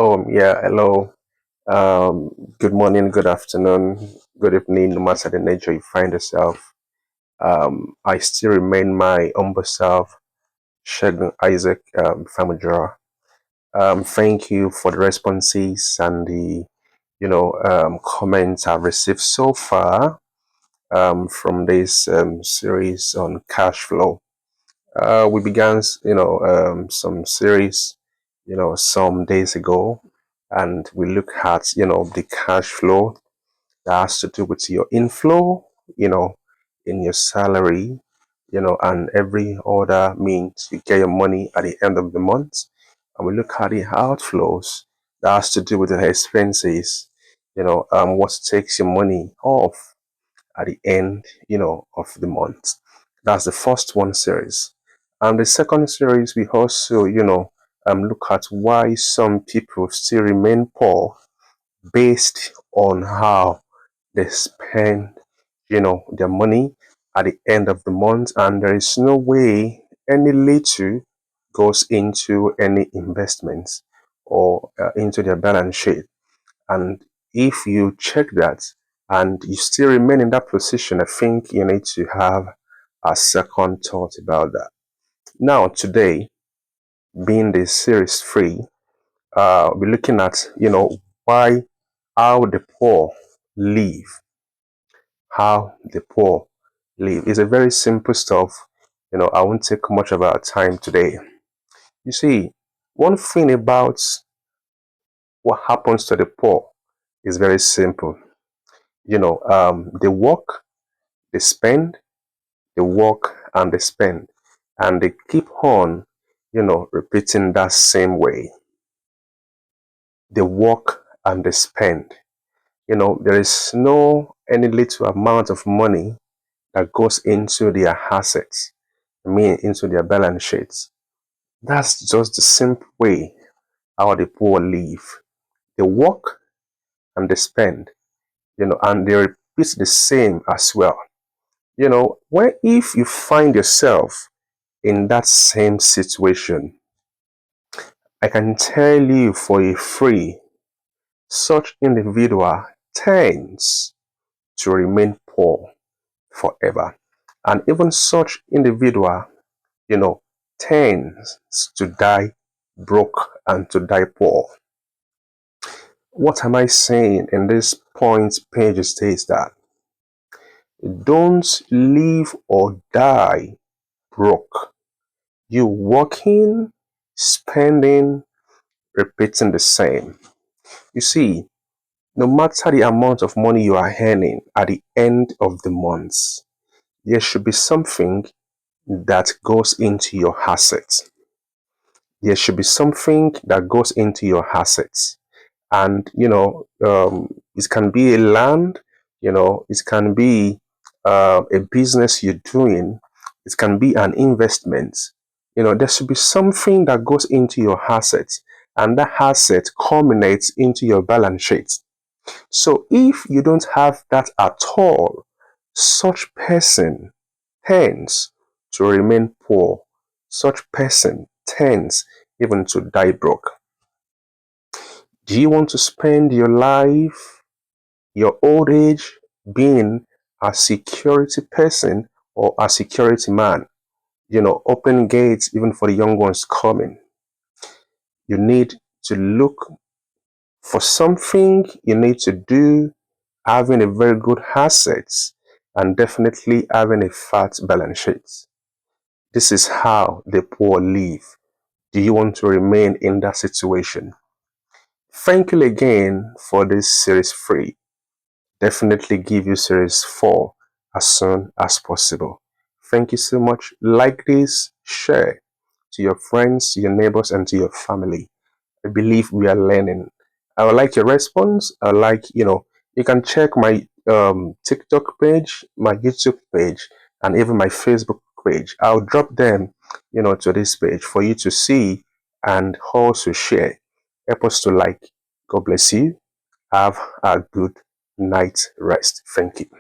Yeah, hello. Good morning, good afternoon, good evening, no matter the nature you find yourself. I still remain my humble self, Shegun Isaac Famujara. Thank you for the responses and the, comments I've received so far from this series on cash flow. We began, some series, some days ago, and we look at, the cash flow that has to do with your inflow, you know, in your salary, and every other means you get your money at the end of the month. And we look at the outflows that has to do with the expenses, what takes your money off at the end, of the month. That's the first one series. And the second series, we also, look at why some people still remain poor based on how they spend, their money at the end of the month, and there is no way any little goes into any investments or into their balance sheet. And if you check that and you still remain in that position, I think you need to have a second thought about that. Now, today, being the series free, we're looking at, why, how the poor live, how the poor live. It's a very simple stuff. I won't take much of our time today. You see, one thing about what happens to the poor is very simple. They work, they spend, they work, and they spend, and they keep on, repeating that same way. They work and they spend. There is no any little amount of money that goes into their assets, I mean, into their balance sheets. That's just the simple way how the poor live. They work and they spend, and they repeat the same as well. Where if you find yourself in that same situation, I can tell you for a free, such individual tends to remain poor forever. And even such individual, you know, tends to die broke and to die poor. What am I saying in this point page states that don't live or die broke. You working, spending, repeating the same. You see, no matter the amount of money you are earning at the end of the month, there should be something that goes into your assets. There should be something that goes into your assets. And, it can be a land, it can be a business you're doing, it can be an investment. There should be something that goes into your assets, and that asset culminates into your balance sheet. So if you don't have that at all, such person tends to remain poor. Such person tends even to die broke. Do you want to spend your life, your old age, being a security person or a security man? Open gates even for the young ones coming. You need to look for something you need to do, having a very good assets, and definitely having a fat balance sheet. This is how the poor live. Do you want to remain in that situation? Thank you again for this series free. Definitely give you series 4 as soon as possible. Thank you so much. Like this, share to your friends, to your neighbors, and to your family. I believe we are learning. I would like your response. I like, you can check my TikTok page, my YouTube page, and even my Facebook page. I'll drop them, to this page for you to see and also share. Help us to like. God bless you. Have a good night rest. Thank you.